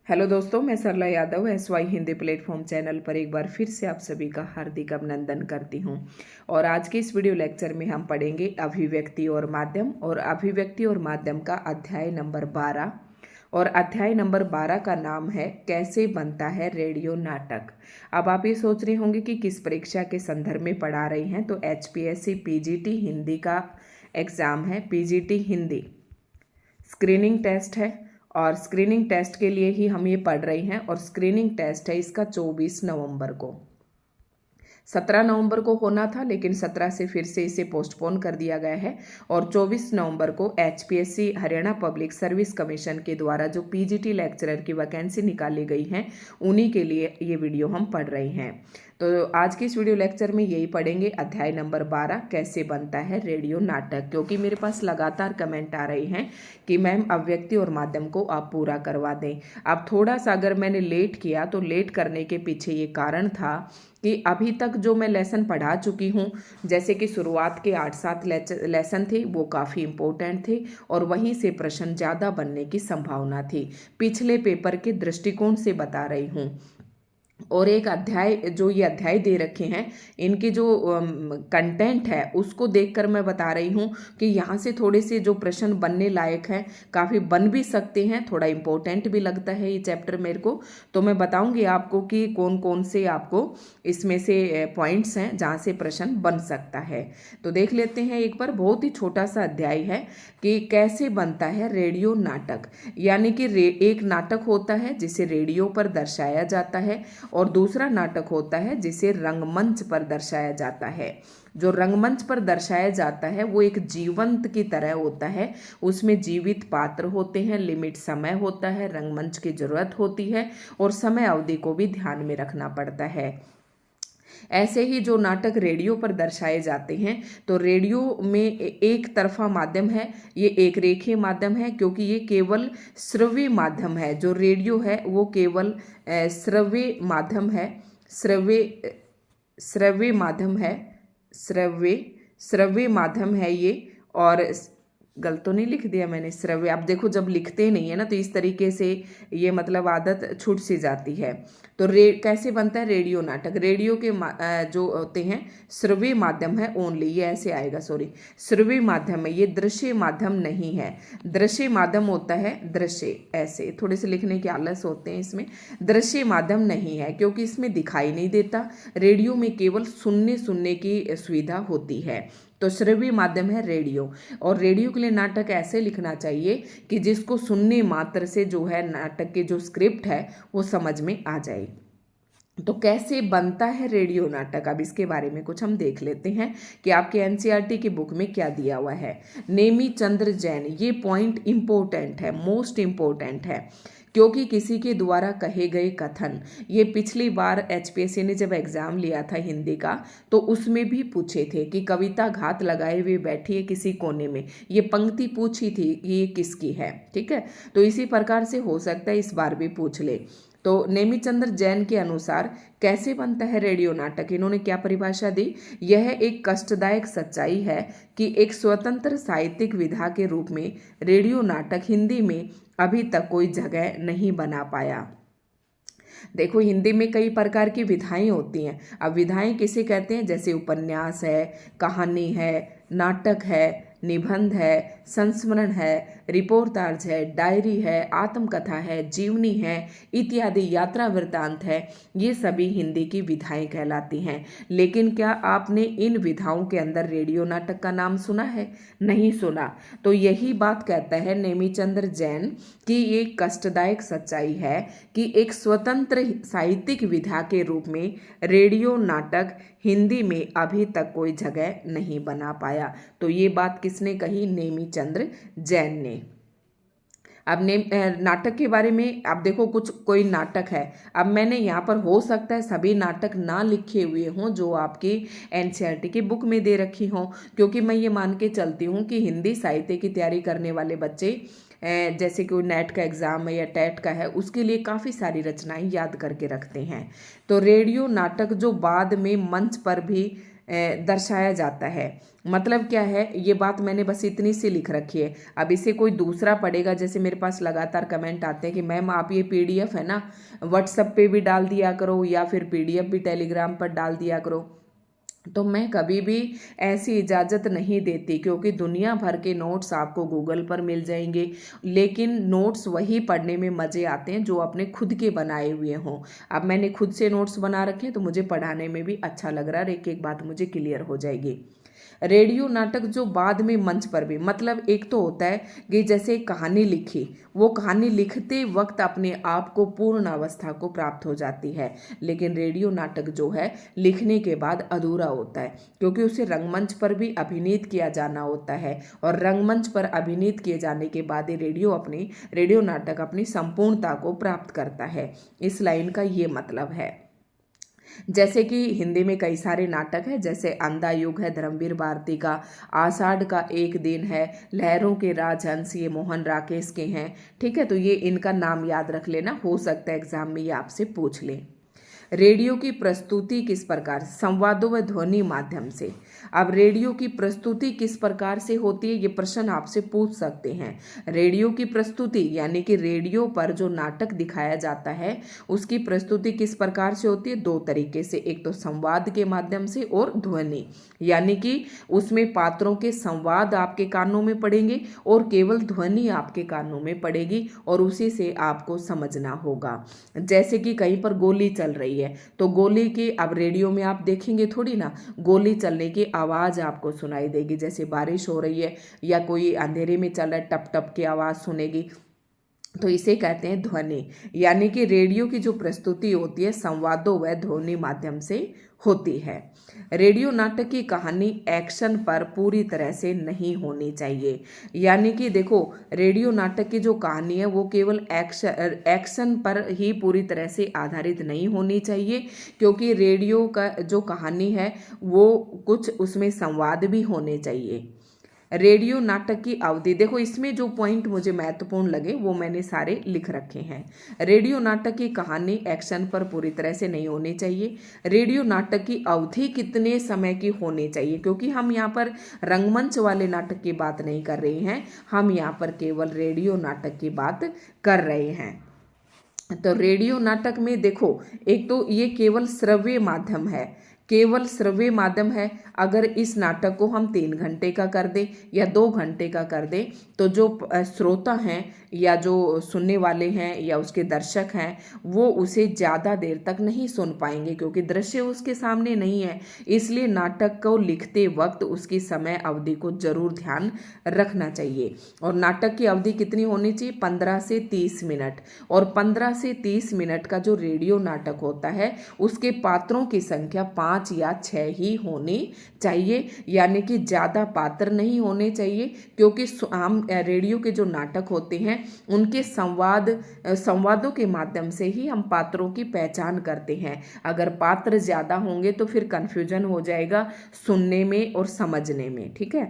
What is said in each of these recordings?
Hello दोस्तों, मैं Sarla Yadav SY Hindi platform channel पर एक बार फिर से आप सभी का हार्दिक अभिनंदन करती हूं। और आज के इस वीडियो लेक्चर में हम पढ़ेंगे अभिव्यक्ति और माध्यम, और अभिव्यक्ति और माध्यम का अध्याय नंबर 12। और अध्याय नंबर 12 का नाम है कैसे बनता है रेडियो नाटक। अब आप ये सोच रहे होंगे कि किस परीक्षा के संदर्भ में पढ़ा रही हैं, तो HPSC PGT हिंदी का एग्ज़ाम है। PGT हिंदी स्क्रीनिंग टेस्ट है, और स्क्रीनिंग टेस्ट के लिए ही हम ये पढ़ रहे हैं। और स्क्रीनिंग टेस्ट है इसका 24 नवंबर को। 17 नवंबर को होना था, लेकिन 17 से फिर से इसे पोस्टपोन कर दिया गया है। और 24 नवंबर को HPSC Haryana public service commission के द्वारा जो PGT लेक्चरर की वैकेंसी निकाली गई हैं, उन्हीं के लिए ये वीडियो हम पढ़ रहे हैं। तो आज की इस वीडियो लेक्चर में यही पढ़ेंगे, अध्याय नंबर 12 कैसे बनता है रेडियो नाटक। क्योंकि मेरे पास लगातार कमेंट आ रहे हैं कि मैम अभिव्यक्ति और माध्यम को आप पूरा करवा दें। अब थोड़ा सा अगर मैंने लेट किया, तो लेट करने के पीछे ये कारण था कि अभी तक जो मैं लेसन पढ़ा चुकी हूँ, जैसे कि शुरुआत के 8-7 लेसन थे, वो काफ़ी इम्पोर्टेंट थे और वहीं से प्रश्न ज़्यादा बनने की संभावना थी। पिछले पेपर के दृष्टिकोण से बता रही हूँ। और एक अध्याय, जो ये अध्याय दे रखे हैं, इनके जो कंटेंट है उसको देखकर मैं बता रही हूँ कि यहाँ से थोड़े से जो प्रश्न बनने लायक हैं, काफ़ी बन भी सकते हैं, थोड़ा इम्पोर्टेंट भी लगता है ये चैप्टर मेरे को। तो मैं बताऊँगी आपको कि कौन कौन से आपको इसमें से पॉइंट्स हैं जहाँ से प्रश्न बन सकता है। तो देख लेते हैं एक बार। बहुत ही छोटा सा अध्याय है कि कैसे बनता है रेडियो नाटक। यानी कि एक नाटक होता है जिसे रेडियो पर दर्शाया जाता है, और दूसरा नाटक होता है जिसे रंगमंच पर दर्शाया जाता है। जो रंगमंच पर दर्शाया जाता है वो एक जीवंत की तरह होता है, उसमें जीवित पात्र होते हैं, लिमिट समय होता है, रंगमंच की जरूरत होती है, और समय अवधि को भी ध्यान में रखना पड़ता है। ऐसे ही जो नाटक रेडियो पर दर्शाए जाते हैं, तो रेडियो में एक तरफा माध्यम है, ये एक रेखीय माध्यम है, क्योंकि ये केवल श्रव्य माध्यम है। जो रेडियो है वो केवल श्रव्य माध्यम है, श्रव्य माध्यम है, श्रव्य माध्यम है ये। और गलत तो नहीं लिख दिया मैंने? श्रव्य। आप देखो, जब लिखते नहीं है ना, तो इस तरीके से ये मतलब आदत छूट सी जाती है। तो कैसे बनता है रेडियो नाटक? रेडियो के जो होते हैं श्रव्य माध्यम है ओनली, ये ऐसे आएगा, सॉरी, श्रव्य माध्यम है, ये दृश्य माध्यम नहीं है। दृश्य माध्यम होता है दृश्य, ऐसे थोड़े से लिखने के आलस होते हैं इसमें। दृश्य माध्यम नहीं है क्योंकि इसमें दिखाई नहीं देता। रेडियो में केवल सुनने की सुविधा होती है। तो श्रव्य माध्यम है रेडियो। और रेडियो के लिए नाटक ऐसे लिखना चाहिए कि जिसको सुनने मात्र से जो है नाटक के जो स्क्रिप्ट है वो समझ में आ जाए। तो कैसे बनता है रेडियो नाटक, अब इसके बारे में कुछ हम देख लेते हैं कि आपके NCERT की बुक में क्या दिया हुआ है। नेमी चंद्र जैन, ये पॉइंट इंपॉर्टेंट है, मोस्ट इंपॉर्टेंट है, क्योंकि किसी के द्वारा कहे गए कथन, ये पिछली बार HPSC ने जब एग्जाम लिया था हिंदी का, तो उसमें भी पूछे थे कि कविता घात लगाए हुए बैठी है किसी कोने में, ये पंक्ति पूछी थी कि ये किसकी है। ठीक है, तो इसी प्रकार से हो सकता है इस बार भी पूछ ले। तो नेमीचंद्र जैन के अनुसार कैसे बनता है रेडियो नाटक, इन्होंने क्या परिभाषा दी? यह एक कष्टदायक सच्चाई है कि एक स्वतंत्र साहित्यिक विधा के रूप में रेडियो नाटक हिंदी में अभी तक कोई जगह नहीं बना पाया। देखो, हिंदी में कई प्रकार की विधाएं होती हैं। अब विधाएं किसे कहते हैं? जैसे उपन्यास है, कहानी है, नाटक है, निबंध है, संस्मरण है, रिपोर्टाज है, डायरी है, आत्मकथा है, जीवनी है इत्यादि, यात्रा वृत्तांत है, ये सभी हिंदी की विधाएं कहलाती हैं। लेकिन क्या आपने इन विधाओं के अंदर रेडियो नाटक का नाम सुना है? नहीं सुना। तो यही बात कहता है नेमीचंद्र जैन कि ये कष्टदायक सच्चाई है कि एक स्वतंत्र साहित्यिक विधा के रूप में रेडियो नाटक हिंदी में अभी तक कोई जगह नहीं बना पाया। तो ये बात किसने कही? नेमीचंद्र जैन ने। अब नाटक के बारे में आप देखो, कोई नाटक है, अब मैंने यहाँ पर हो सकता है सभी नाटक ना लिखे हुए हों जो आपकी NCERT की बुक में दे रखी हों, क्योंकि मैं ये मान के चलती हूँ कि हिंदी साहित्य की तैयारी करने वाले बच्चे, जैसे कि नेट का एग्ज़ाम है या टेट का है, उसके लिए काफ़ी सारी रचनाएं याद करके रखते हैं। तो रेडियो नाटक जो बाद में मंच पर भी दर्शाया जाता है। मतलब क्या है, ये बात मैंने बस इतनी सी लिख रखी है। अब इसे कोई दूसरा पढ़ेगा, जैसे मेरे पास लगातार कमेंट आते हैं कि मैम आप ये पीडीएफ है ना व्हाट्सएप पे भी डाल दिया करो या फिर पीडीएफ भी टेलीग्राम पर डाल दिया करो। तो मैं कभी भी ऐसी इजाज़त नहीं देती, क्योंकि दुनिया भर के नोट्स आपको गूगल पर मिल जाएंगे, लेकिन नोट्स वही पढ़ने में मज़े आते हैं जो अपने खुद के बनाए हुए हों। अब मैंने खुद से नोट्स बना रखे हैं तो मुझे पढ़ाने में भी अच्छा लग रहा है और एक एक बात मुझे क्लियर हो जाएगी। रेडियो नाटक जो बाद में मंच पर भी, मतलब एक तो होता है कि जैसे कहानी लिखी, वो कहानी लिखते वक्त अपने आप को पूर्ण अवस्था को प्राप्त हो जाती है, लेकिन रेडियो नाटक जो है लिखने के बाद अधूरा होता है, क्योंकि उसे रंगमंच पर भी अभिनीत किया जाना होता है और रंगमंच पर अभिनीत किए जाने के बाद ही रेडियो नाटक अपनी संपूर्णता को प्राप्त करता है। इस लाइन का ये मतलब है। जैसे कि हिंदी में कई सारे नाटक हैं, जैसे अंधा युग है धर्मवीर भारती का, आषाढ़ का एक दिन है, लहरों के राजहंस ये मोहन राकेश के हैं। ठीक है, तो ये इनका नाम याद रख लेना, हो सकता है एग्जाम में ये आपसे पूछ ले। रेडियो की प्रस्तुति किस प्रकार, संवादों व ध्वनि माध्यम से। अब रेडियो की प्रस्तुति किस प्रकार से होती है, ये प्रश्न आपसे पूछ सकते हैं। रेडियो की प्रस्तुति यानी कि रेडियो पर जो नाटक दिखाया जाता है उसकी प्रस्तुति किस प्रकार से होती है, दो तरीके से, एक तो संवाद के माध्यम से और ध्वनि, यानी कि उसमें पात्रों के संवाद आपके कानों में पड़ेंगे और केवल ध्वनि आपके कानों में पड़ेगी और उसी से आपको समझना होगा। जैसे कि कहीं पर गोली चल रही है तो गोली की, अब रेडियो में आप देखेंगे थोड़ी ना, गोली चलने की आवाज आपको सुनाई देगी, जैसे बारिश हो रही है या कोई अंधेरे में चल रहा है टप टप की आवाज सुनेगी, तो इसे कहते हैं ध्वनि। यानी कि रेडियो की जो प्रस्तुति होती है संवादों व ध्वनि माध्यम से होती है। रेडियो नाटक की कहानी एक्शन पर पूरी तरह से नहीं होनी चाहिए, यानी कि देखो रेडियो नाटक की जो कहानी है वो केवल एक्शन पर ही पूरी तरह से आधारित नहीं होनी चाहिए, क्योंकि रेडियो का जो कहानी है वो कुछ उसमें संवाद भी होने चाहिए। रेडियो नाटक की अवधि, देखो इसमें जो पॉइंट मुझे महत्वपूर्ण लगे वो मैंने सारे लिख रखे हैं। रेडियो नाटक की कहानी एक्शन पर पूरी तरह से नहीं होनी चाहिए। रेडियो नाटक की अवधि कितने समय की होनी चाहिए, क्योंकि हम यहाँ पर रंगमंच वाले नाटक की बात नहीं कर रहे हैं, हम यहाँ पर केवल रेडियो नाटक की बात कर रहे हैं। तो रेडियो नाटक में देखो, एक तो ये केवल श्रव्य माध्यम है, केवल श्रव्य माध्यम है। अगर इस नाटक को हम 3 घंटे का कर दें या 2 घंटे का कर दें तो जो श्रोता हैं या जो सुनने वाले हैं या उसके दर्शक हैं वो उसे ज़्यादा देर तक नहीं सुन पाएंगे, क्योंकि दृश्य उसके सामने नहीं है। इसलिए नाटक को लिखते वक्त उसकी समय अवधि को जरूर ध्यान रखना चाहिए। और नाटक की अवधि कितनी होनी चाहिए, 15 से 30 मिनट। और 15 से 30 मिनट का जो रेडियो नाटक होता है उसके पात्रों की संख्या 5 या 6 ही होनी चाहिए, यानी कि ज़्यादा पात्र नहीं होने चाहिए, क्योंकि हम रेडियो के जो नाटक होते हैं उनके संवादों के माध्यम से ही हम पात्रों की पहचान करते हैं। अगर पात्र ज़्यादा होंगे तो फिर कन्फ्यूजन हो जाएगा सुनने में और समझने में। ठीक है,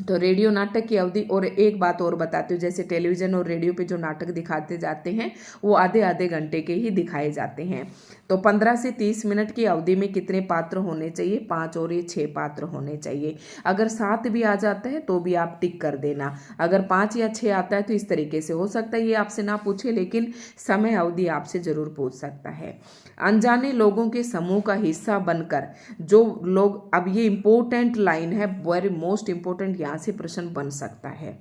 तो रेडियो नाटक की अवधि, और एक बात और बताती हूँ, जैसे टेलीविज़न और रेडियो पे जो नाटक दिखाते जाते हैं वो आधे आधे घंटे के ही दिखाए जाते हैं। तो 15 से 30 मिनट की अवधि में कितने पात्र होने चाहिए, 5 और ये 6 पात्र होने चाहिए। अगर 7 भी आ जाता है तो भी आप टिक कर देना, अगर 5 या 6 आता है तो इस तरीके से हो सकता है ये आपसे ना पूछे, लेकिन समय अवधि आपसे जरूर पूछ सकता है। अनजाने लोगों के समूह का हिस्सा बनकर जो लोग, अब ये इंपॉर्टेंट लाइन है, वेरी मोस्ट इंपॉर्टेंट, यहाँ से प्रश्न बन सकता है।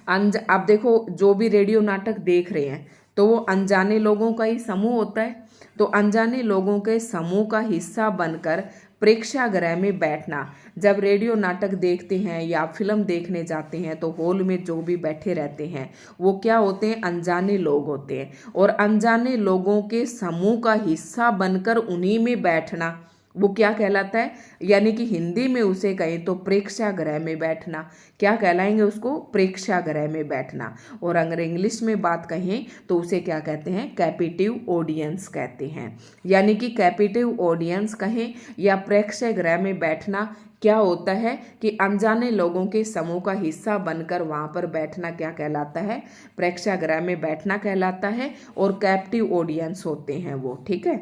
अब देखो जो भी रेडियो नाटक देख रहे हैं तो वो अनजाने लोगों का ही समूह होता है, तो अनजाने लोगों के समूह का हिस्सा बनकर प्रेक्षागृह में बैठना। जब रेडियो नाटक देखते हैं या फिल्म देखने जाते हैं तो हॉल में जो भी बैठे रहते हैं वो क्या होते हैं, अनजाने लोग होते हैं। और अनजाने लोगों के समूह का हिस्सा बनकर उन्हीं में बैठना वो क्या कहलाता है, यानी कि हिंदी में उसे कहें तो प्रेक्षागृह में बैठना। क्या कहलाएंगे उसको, प्रेक्षागृह में बैठना। और अगर इंग्लिश में बात कहें तो उसे क्या कहते हैं, कैपिटिव ऑडियंस कहते हैं। यानी कि कैपिटिव ऑडियंस कहें या प्रेक्षागृह में बैठना क्या होता है कि अनजाने लोगों के समूह का हिस्सा बनकर वहाँ पर बैठना क्या कहलाता है, प्रेक्षागृह में बैठना कहलाता है। और कैप्टिव ऑडियंस होते हैं वो। ठीक है,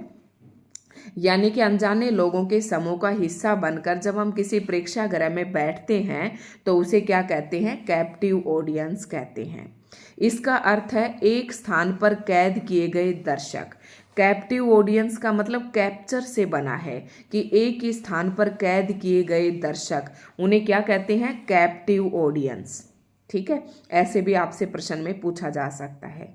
यानी कि अनजाने लोगों के समूह का हिस्सा बनकर जब हम किसी प्रेक्षागृह में बैठते हैं तो उसे क्या कहते हैं? कैप्टिव ऑडियंस कहते हैं। इसका अर्थ है एक स्थान पर कैद किए गए दर्शक। कैप्टिव ऑडियंस का मतलब कैप्चर से बना है कि एक ही स्थान पर कैद किए गए दर्शक, उन्हें क्या कहते हैं? Captive audience. ठीक है, ऐसे भी आपसे प्रश्न में पूछा जा सकता है।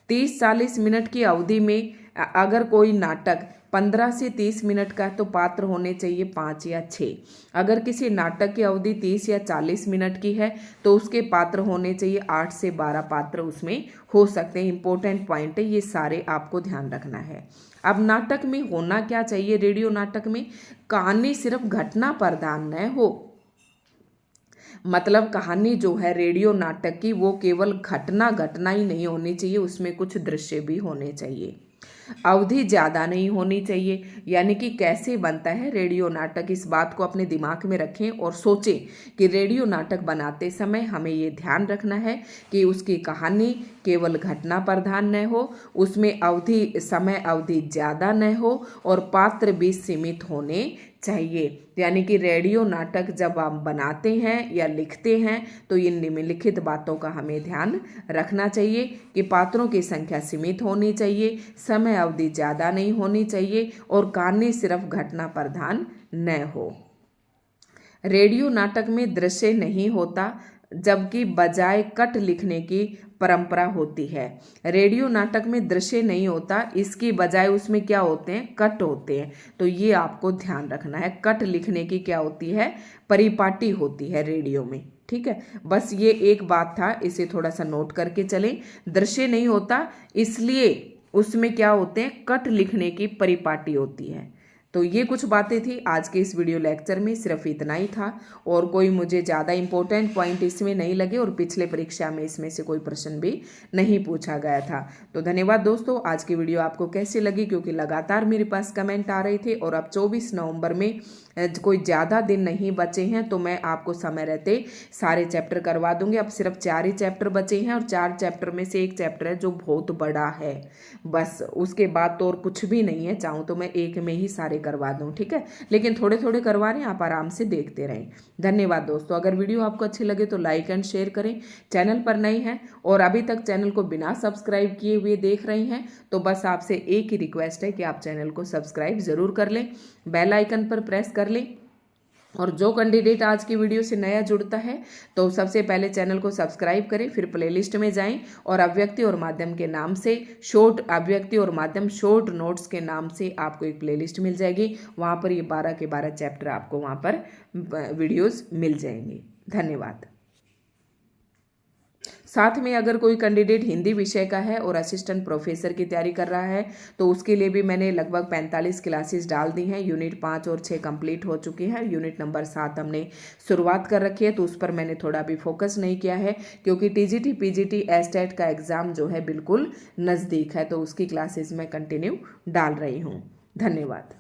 30-40 मिनट की अवधि में अगर कोई नाटक 15 से 30 मिनट का तो पात्र होने चाहिए 5 या 6। अगर किसी नाटक की अवधि 30 या 40 मिनट की है तो उसके पात्र होने चाहिए 8 से 12 पात्र उसमें हो सकते हैं। इंपॉर्टेंट पॉइंट है, ये सारे आपको ध्यान रखना है। अब नाटक में होना क्या चाहिए? रेडियो नाटक में कहानी सिर्फ घटना प्रधान न हो, मतलब कहानी जो है रेडियो नाटक की वो केवल घटना ही नहीं होनी चाहिए, उसमें कुछ दृश्य भी होने चाहिए। अवधि ज़्यादा नहीं होनी चाहिए, यानी कि कैसे बनता है रेडियो नाटक, इस बात को अपने दिमाग में रखें और सोचें कि रेडियो नाटक बनाते समय हमें ये ध्यान रखना है कि उसकी कहानी केवल घटना प्रधान न हो, उसमें समय अवधि ज़्यादा न हो और पात्र भी सीमित होने चाहिए। यानी कि रेडियो नाटक जब आप बनाते हैं या लिखते हैं तो इन निम्नलिखित बातों का हमें ध्यान रखना चाहिए कि पात्रों की संख्या सीमित होनी चाहिए, समय अवधि ज़्यादा नहीं होनी चाहिए और कहानी सिर्फ घटना प्रधान न हो। रेडियो नाटक में दृश्य नहीं होता, जबकि बजाय कट लिखने की परंपरा होती है। रेडियो नाटक में दृश्य नहीं होता, इसकी बजाय उसमें क्या होते हैं? कट होते हैं। तो ये आपको ध्यान रखना है, कट लिखने की क्या होती है? परिपाटी होती है रेडियो में। ठीक है, बस ये एक बात था, इसे थोड़ा सा नोट करके चलें। दृश्य नहीं होता इसलिए उसमें क्या होते हैं? कट लिखने की परिपाटी होती है। तो ये कुछ बातें थी आज के इस वीडियो लेक्चर में, सिर्फ इतना ही था और कोई मुझे ज़्यादा इंपॉर्टेंट पॉइंट इसमें नहीं लगे और पिछले परीक्षा में इसमें से कोई प्रश्न भी नहीं पूछा गया था। तो धन्यवाद दोस्तों। आज की वीडियो आपको कैसी लगी? क्योंकि लगातार मेरे पास कमेंट आ रहे थे और अब 24 नवंबर में कोई ज़्यादा दिन नहीं बचे हैं तो मैं आपको समय रहते सारे चैप्टर करवा दूंगी। अब सिर्फ 4 ही चैप्टर बचे हैं और 4 चैप्टर में से एक चैप्टर है जो बहुत बड़ा है, बस उसके बाद तो और कुछ भी नहीं है। चाहूँ तो मैं एक में ही सारे करवा दूँ, ठीक है, लेकिन थोड़े थोड़े करवा रहे हैं, आप आराम से देखते रहें। धन्यवाद दोस्तों। अगर वीडियो आपको अच्छी लगे तो लाइक एंड शेयर करें। चैनल पर नए हैं और अभी तक चैनल को बिना सब्सक्राइब किए हुए देख रहे हैं तो बस आपसे एक ही रिक्वेस्ट है कि आप चैनल को सब्सक्राइब जरूर कर लें, बेल आइकन पर प्रेस कर लें। और जो कैंडिडेट आज की वीडियो से नया जुड़ता है तो सबसे पहले चैनल को सब्सक्राइब करें, फिर प्लेलिस्ट में जाएं और अव्यक्ति और माध्यम के नाम से अव्यक्ति और माध्यम शॉर्ट नोट्स के नाम से आपको एक प्लेलिस्ट मिल जाएगी। वहाँ पर ये 12 के 12 चैप्टर आपको वहाँ पर वीडियोस मिल जाएंगे। धन्यवाद। साथ में अगर कोई कैंडिडेट हिंदी विषय का है और असिस्टेंट प्रोफेसर की तैयारी कर रहा है तो उसके लिए भी मैंने लगभग 45 क्लासेस डाल दी हैं। यूनिट 5 और 6 कंप्लीट हो चुकी हैं, यूनिट नंबर 7 हमने शुरुआत कर रखी है तो उस पर मैंने थोड़ा भी फोकस नहीं किया है क्योंकि टीजीटी पीजीटी एस्टेट का एग्ज़ाम जो है बिल्कुल नज़दीक है तो उसकी क्लासेस मैं कंटिन्यू डाल रही हूँ। धन्यवाद।